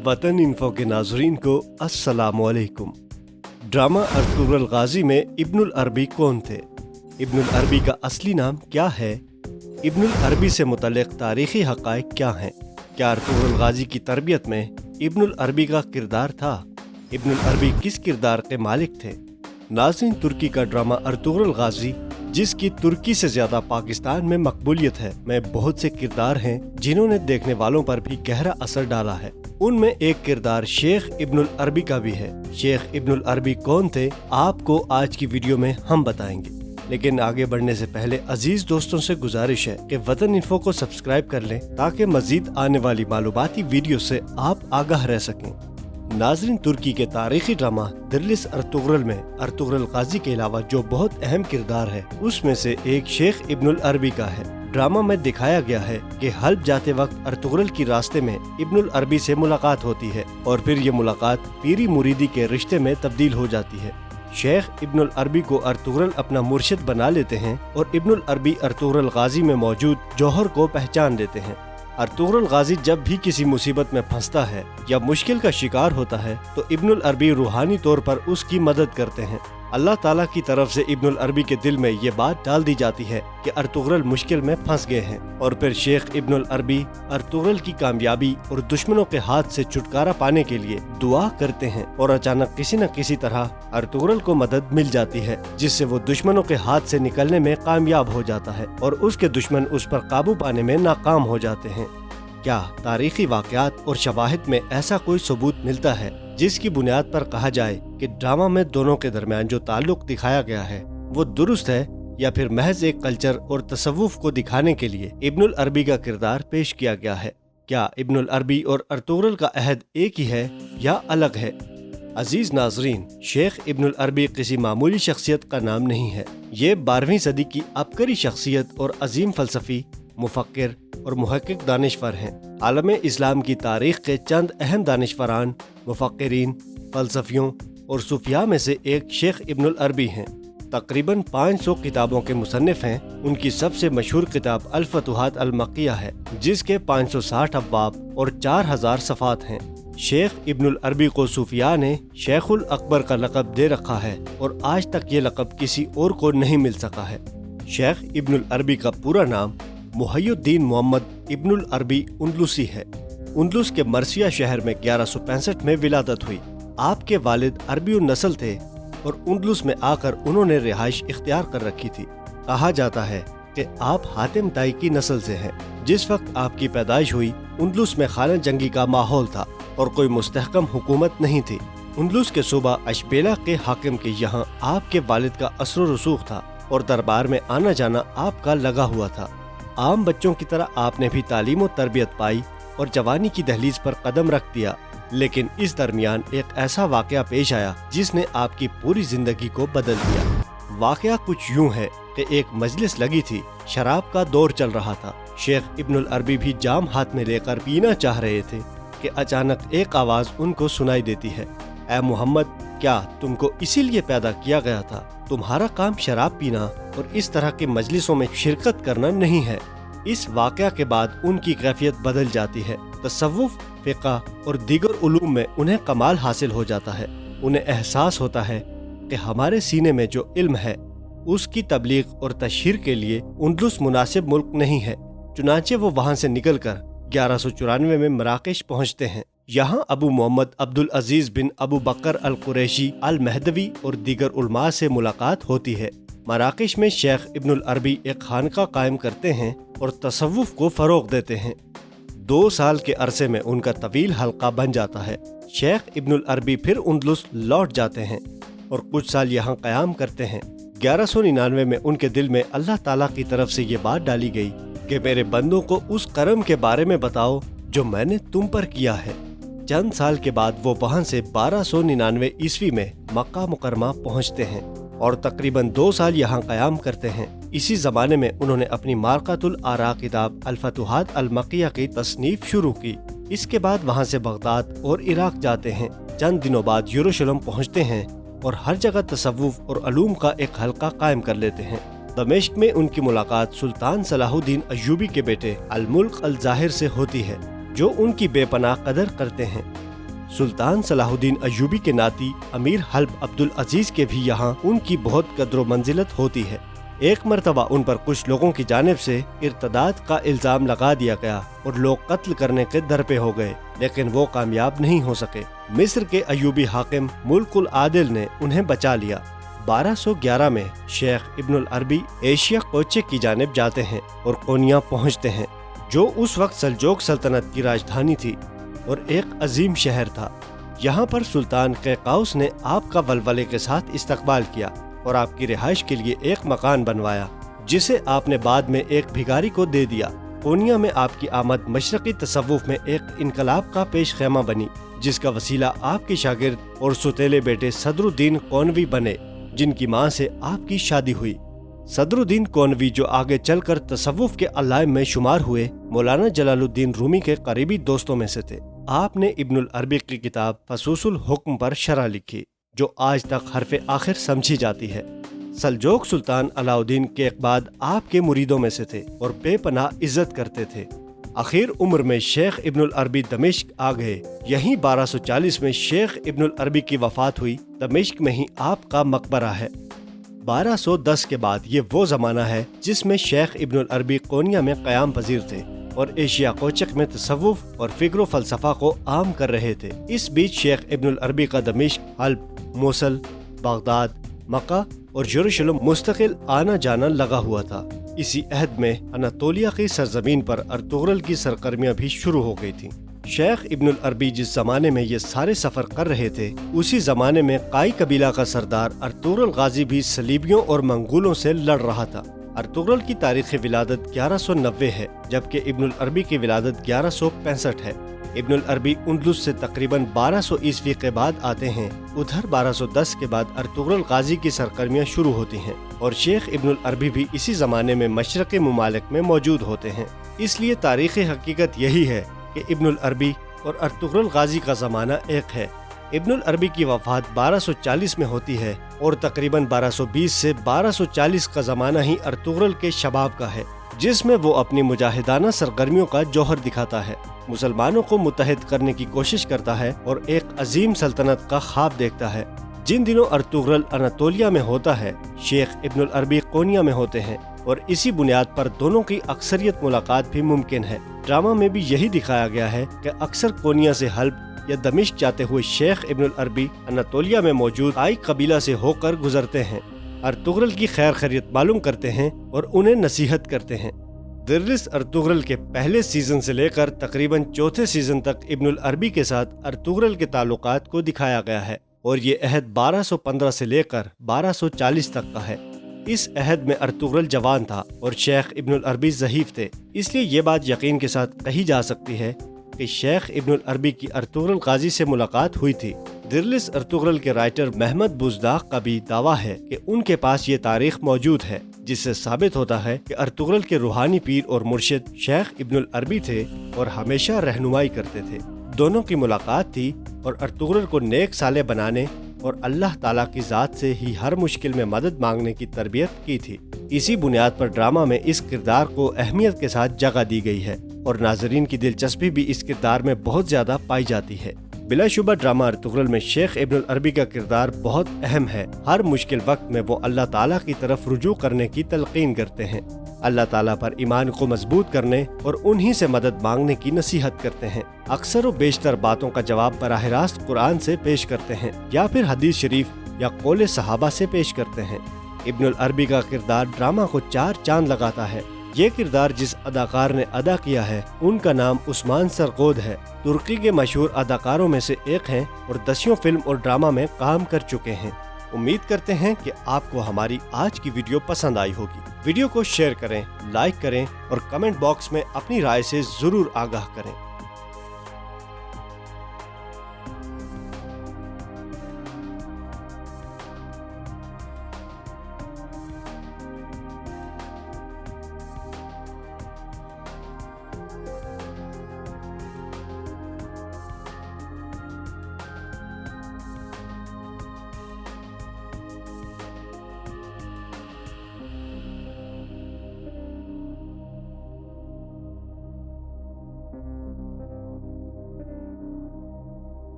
वतन इन्फो के नाजरीन को अस्सलामु अलैकुम। ड्रामा अर्तुगरुल गाजी में इब्नुल अरबी कौन थे? इब्नुल अरबी का असली नाम क्या है? इब्नुल अरबी से मुतल्लिक़ तारीख़ी हक़ाइक़ क्या हैं? क्या अर्तुगरुल गाजी की तरबियत में इब्नुल अरबी का किरदार था? इब्नुल अरबी किस किरदार के मालिक थे? नाज़रीन, तुर्की का ड्रामा अर्तुगरुल गाजी, जिसकी तुर्की से ज़्यादा पाकिस्तान में मकबूलियत है, में बहुत से किरदार हैं जिन्होंने देखने वालों पर भी गहरा असर डाला है। उनमें एक किरदार शेख इब्नुल अरबी का भी है। शेख इब्नुल अरबी कौन थे, आपको आज की वीडियो में हम बताएंगे। लेकिन आगे बढ़ने से पहले अजीज दोस्तों से गुजारिश है कि वतन इन्फो को सब्सक्राइब कर लें ताकि मजीद आने वाली मालूमाती वीडियो से आप आगाह रह सकें। नाज़रीन, तुर्की के तारीखी ड्रामा दिरलिस अर्तुगरुल में अर्तुगरुल गाजी के अलावा जो बहुत अहम किरदार है, उसमें से एक शेख इब्नुल अरबी का है। ड्रामा में दिखाया गया है कि हल्ब जाते वक्त अर्तुगरुल की रास्ते में इब्नुल अरबी से मुलाकात होती है और फिर ये मुलाकात पीरी मुरीदी के रिश्ते में तब्दील हो जाती है। शेख इब्नुल अरबी को अर्तुगरुल अपना मुर्शिद बना लेते हैं और इब्नुल अरबी अर्तुगरुल गाजी में मौजूद जौहर को पहचान लेते हैं। अर्तुगरुल गाजी जब भी किसी मुसीबत में फंसता है या मुश्किल का शिकार होता है तो इब्नुल अरबी रूहानी तौर पर उसकी मदद करते हैं। अल्लाह ताला की तरफ से इब्नुल अरबी के दिल में ये बात डाल दी जाती है कि अर्तुगरुल मुश्किल में फंस गए हैं और फिर शेख इब्नुल अरबी अर्तुगरुल की कामयाबी और दुश्मनों के हाथ से छुटकारा पाने के लिए दुआ करते हैं और अचानक किसी न किसी तरह अर्तुगरुल को मदद मिल जाती है, जिससे वो दुश्मनों के हाथ से निकलने में कामयाब हो जाता है और उसके दुश्मन उस पर काबू पाने में नाकाम हो जाते हैं। क्या तारीखी वाक़यात और शवाहिद में ऐसा कोई सबूत मिलता है जिसकी बुनियाद पर कहा जाए कि ड्रामा में दोनों के दरमियान जो ताल्लुक दिखाया गया है वो दुरुस्त है, या फिर महज एक कल्चर और तसव्वुफ को दिखाने के लिए इब्नुल अरबी का किरदार पेश किया गया है? क्या इब्नुल अरबी और अर्तुगरुल का अहद एक ही है या अलग है? अजीज नाजरीन, शेख इब्नुल अरबी किसी मामूली शख्सियत का नाम नहीं है। ये 12वीं सदी की अबकरी शख्सियत और अजीम फलसफी, मुफक्किर और मुहक्किक दानिशवर हैं। आलम इस्लाम की तारीख के चंद अहम दानिशवरान, मुफक्किरीन, फलसफियों और सूफिया में से एक शेख इब्नुल अरबी हैं। तकरीबन 500 किताबों के मुसन्निफ हैं। उनकी सबसे मशहूर किताब अल फतुहात अल मक्किया है, जिसके 560 अब्वाब और 4000 सफ़ात हैं। शेख इब्नुल अरबी को सूफिया ने शेखुल अकबर का लक़ब दे रखा है और आज तक ये लक़ब किसी और को नहीं मिल सका है। शेख इब्नुल अरबी का पूरा नाम मुहय्यिद्दीन मोहम्मद इब्नुल अरबी उंदलुसी है। उंदलुस के मर्सिया शहर में 1165 में विलादत हुई। आपके वालिद अरबी नस्ल थे और उंदलुस में आकर उन्होंने रिहाइश इख्तियार कर रखी थी। कहा जाता है कि आप हातिम ताई की नस्ल से हैं। जिस वक्त आपकी पैदाइश हुई, उंदलुस में खाना जंगी का माहौल था और कोई मुस्तहकम हुकूमत नहीं थी। उंदलुस के सूबा अशबेला के हाकिम के यहाँ आपके वालिद का असर रसूख था और दरबार में आना जाना आपका लगा हुआ था। आम बच्चों की तरह आपने भी तालीम और तरबियत पाई और जवानी की दहलीज पर कदम रख दिया। लेकिन इस दरमियान एक ऐसा वाकया पेश आया जिसने आपकी पूरी जिंदगी को बदल दिया। वाकया कुछ यूं है कि एक मजलिस लगी थी, शराब का दौर चल रहा था। शेख इब्नुल अरबी भी जाम हाथ में लेकर पीना चाह रहे थे कि अचानक एक आवाज उनको सुनाई देती है, ऐ मोहम्मद, क्या तुमको इसीलिए पैदा किया गया था? तुम्हारा काम शराब पीना और इस तरह के मजलिसों में शिरकत करना नहीं है। इस वाकया के बाद उनकी कैफियत बदल जाती है। तसव्वुफ, फ़िक़्ह और दीगर उलूम में उन्हें कमाल हासिल हो जाता है। उन्हें एहसास होता है कि हमारे सीने में जो इल्म है उसकी तबलीग और तशहीर के लिए उंदलुस मुनासिब मुल्क नहीं है। चुनांचे वो वहाँ से निकलकर 1194 में मराकेश पहुँचते हैं। यहाँ अबू मोहम्मद अब्दुल अजीज बिन अबू बकर अल कुरैशी अल महदवी और दीगर उलमा से मुलाकात होती है। मराकेश में शेख इब्नुल अरबी एक खानका कायम करते हैं और तसव्वुफ को फरोग देते हैं। 2 साल के अरसे में उनका तवील हल्का बन जाता है। शेख इब्नुल अरबी फिर उंदलुस लौट जाते हैं और कुछ साल यहाँ क़याम करते हैं। 1199 में उनके दिल में अल्लाह ताला की तरफ से ये बात डाली गई कि मेरे बंदों को उस करम के बारे में बताओ जो मैंने तुम पर किया है। चंद साल के बाद वो वहाँ से 1299 ईस्वी में मक्का मुकरमा पहुँचते हैं और तकरीबन 2 साल यहाँ क़याम करते हैं। इसी ज़माने में उन्होंने अपनी मारकातुल आरा किताब अल फतुहात अल मक्किया की तसनीफ शुरू की। इसके बाद वहाँ से बगदाद और इराक जाते हैं। चंद दिनों बाद यरूशलेम पहुँचते हैं और हर जगह तसव्वुफ और अलूम का एक हल्का कायम कर लेते हैं। दमिश्क में उनकी मुलाकात सुल्तान सलाहुद्दीन अय्यूबी के बेटे अल मुल्क अल ज़ाहिर से होती है, जो उनकी बेपनाह कदर करते हैं। सुल्तान सलाहुद्दीन अय्यूबी के नाती अमीर हल्ब अब्दुल अजीज के भी यहाँ उनकी बहुत कद्र मंजिलत होती है। एक मरतबा उन पर कुछ लोगों की जानिब से इर्तदाद का इल्जाम लगा दिया गया और लोग कत्ल करने के दर पे हो गए, लेकिन वो कामयाब नहीं हो सके। मिस्र के अय्यूबी हाकिम मुल्कुल आदिल ने उन्हें बचा लिया। 1211 में शेख इब्नुल अरबी एशिया कोचे की जानिब जाते हैं और कोनिया पहुँचते हैं, जो उस वक्त सल्जोक सल्तनत की राजधानी थी और एक अजीम शहर था। यहाँ पर सुल्तान कैकाउस ने आपका वलवले के साथ इस्तकबाल किया और आपकी रिहाइश के लिए एक मकान बनवाया, जिसे आपने बाद में एक भिखारी को दे दिया। कोनिया में आपकी आमद मशरकी तसव्वुफ में एक इनकलाब का पेश खैमा बनी, जिसका वसीला आपके शागिर्द और सुतेले बेटे सदरुद्दीन कोनवी बने, जिनकी माँ से आपकी शादी हुई। सदरुद्दीन कोनवी, जो आगे चलकर तसव्वुफ के अल्लाइम में शुमार हुए, मौलाना जलालुद्दीन रूमी के करीबी दोस्तों में से थे। आपने इब्नुल अरबी की किताब फसूसुल हुक्म पर शरह लिखी, जो आज तक हरफ आखिर समझी जाती है। सल्जोक सुल्तान अलाउद्दीन के बाद आपके मुरीदों में से थे और बेपनाह इज्जत करते थे। आखिर उम्र में शेख इब्नुल अरबी दमिश्क आ गए। यहीं 1240 में शेख इब्नुल अरबी की वफात हुई। दमिश्क में ही आपका मकबरा है। 1210 के बाद ये वो जमाना है जिसमें शेख इब्नुल अरबी कोनिया में क़याम पजीर थे और एशिया कोचक में तसव्वुफ और फिक्र फलसफा को आम कर रहे थे। इस बीच शेख इब्नुल अरबी का दमिश्क, हल्ब, मोसल, बगदाद, मक्का और यरूशलेम मुस्तकिल आना जाना लगा हुआ था। इसी अहद में अनातोलिया की सरजमीन पर अर्तुगरुल की सरगर्मियां भी शुरू हो गई थीं। शेख इब्नुल अरबी जिस जमाने में ये सारे सफर कर रहे थे, उसी जमाने में काई कबीला का सरदार अर्तुगरुल गाजी भी सलीबियों और मंगोलों से लड़ रहा था। अर्तुगरुल की तारीख विलादत 1190 है, जबकि इब्नुल अरबी की विलादत 1165 है। इब्नुल अरबी उंदलुस से तकरीबन 1200 ईस्वी के बाद आते हैं। उधर 1210 के बाद अर्तुगरुल गाजी की सरगर्मियां शुरू होती हैं और शेख इब्नुल अरबी भी इसी जमाने में मशरक़ी मुमालिक में मौजूद होते हैं। इसलिए तारीख़ी हकीकत यही है कि इब्नुल अरबी और अर्तुगरुल गाजी का ज़माना एक है। इब्नुल अरबी की वफ़ात 1240 में होती है और तकरीबन 1220 से 1240 का ज़माना ही अर्तुगरुल के शबाब का है, जिसमें वो अपनी मुजाहिदाना सरगर्मियों का जौहर दिखाता है, मुसलमानों को मुत्तहिद करने की कोशिश करता है और एक अजीम सल्तनत का ख्वाब देखता है। जिन दिनों अर्तुगरुल अनातोलिया में होता है, शेख इब्नुल अरबी कोनिया में होते हैं और इसी बुनियाद पर दोनों की अक्सरियत मुलाकात भी मुमकिन है। ड्रामा में भी यही दिखाया गया है कि अक्सर कोनिया से हल्ब या दमिश्क जाते हुए शेख इब्नुल अरबी अनातोलिया में मौजूद आई कबीला से होकर गुजरते हैं, अर्तुगरुल की खैर खैरियत मालूम करते हैं और उन्हें नसीहत करते हैं। दिर्रिस अर्तुगरुल के पहले सीजन से लेकर तकरीबन चौथे सीजन तक इब्नुल अरबी के साथ अर्तुगरुल के ताल्लुकात को दिखाया गया है और ये अहद 1215 से लेकर 1240 तक का है। इस अहद में अर्तुगरुल जवान था और शेख इब्नुल अरबी ज़हीफ थे। इसलिए ये बात यकीन के साथ कही जा सकती है कि शेख इब्नुल अरबी की अर्तुगरुल गाजी से मुलाकात हुई थी। दिर्लिस अर्तुगरुल के राइटर महमद बुज़दाग का भी दावा है कि उनके पास ये तारीख मौजूद है, जिससे साबित होता है कि अर्तुगरुल के रूहानी पीर और मुर्शिद शेख इब्नुल अरबी थे और हमेशा रहनुमाई करते थे। दोनों की मुलाकात थी और अर्तुगरुल को नेक साले बनाने और अल्लाह ताला की ज़ात से ही हर मुश्किल में मदद मांगने की तरबियत की थी। इसी बुनियाद पर ड्रामा में इस किरदार को अहमियत के साथ जगह दी गई है और नाजरीन की दिलचस्पी भी इस किरदार में बहुत ज़्यादा पाई जाती है। बिलाशुबा ड्रामा अर्तुगरुल में शेख इब्नुल अरबी का किरदार बहुत अहम है। हर मुश्किल वक्त में वो अल्लाह ताला की तरफ रुजू करने की तलकीन करते हैं, अल्लाह ताला पर ईमान को मजबूत करने और उन्हीं से मदद मांगने की नसीहत करते हैं। अक्सर व बेशतर बातों का जवाब बराह रास्त कुरान से पेश करते हैं या फिर हदीस शरीफ या कौले सहाबा से पेश करते हैं। इब्नुल अरबी का किरदार ड्रामा को 4 चांद लगाता है। ये किरदार जिस अदाकार ने अदा किया है उनका नाम उस्मान सरगोद है। तुर्की के मशहूर अदाकारों में से एक हैं और दसियों फिल्म और ड्रामा में काम कर चुके हैं। उम्मीद करते हैं कि आपको हमारी आज की वीडियो पसंद आई होगी। वीडियो को शेयर करें, लाइक करें और कमेंट बॉक्स में अपनी राय से जरूर आगाह करें।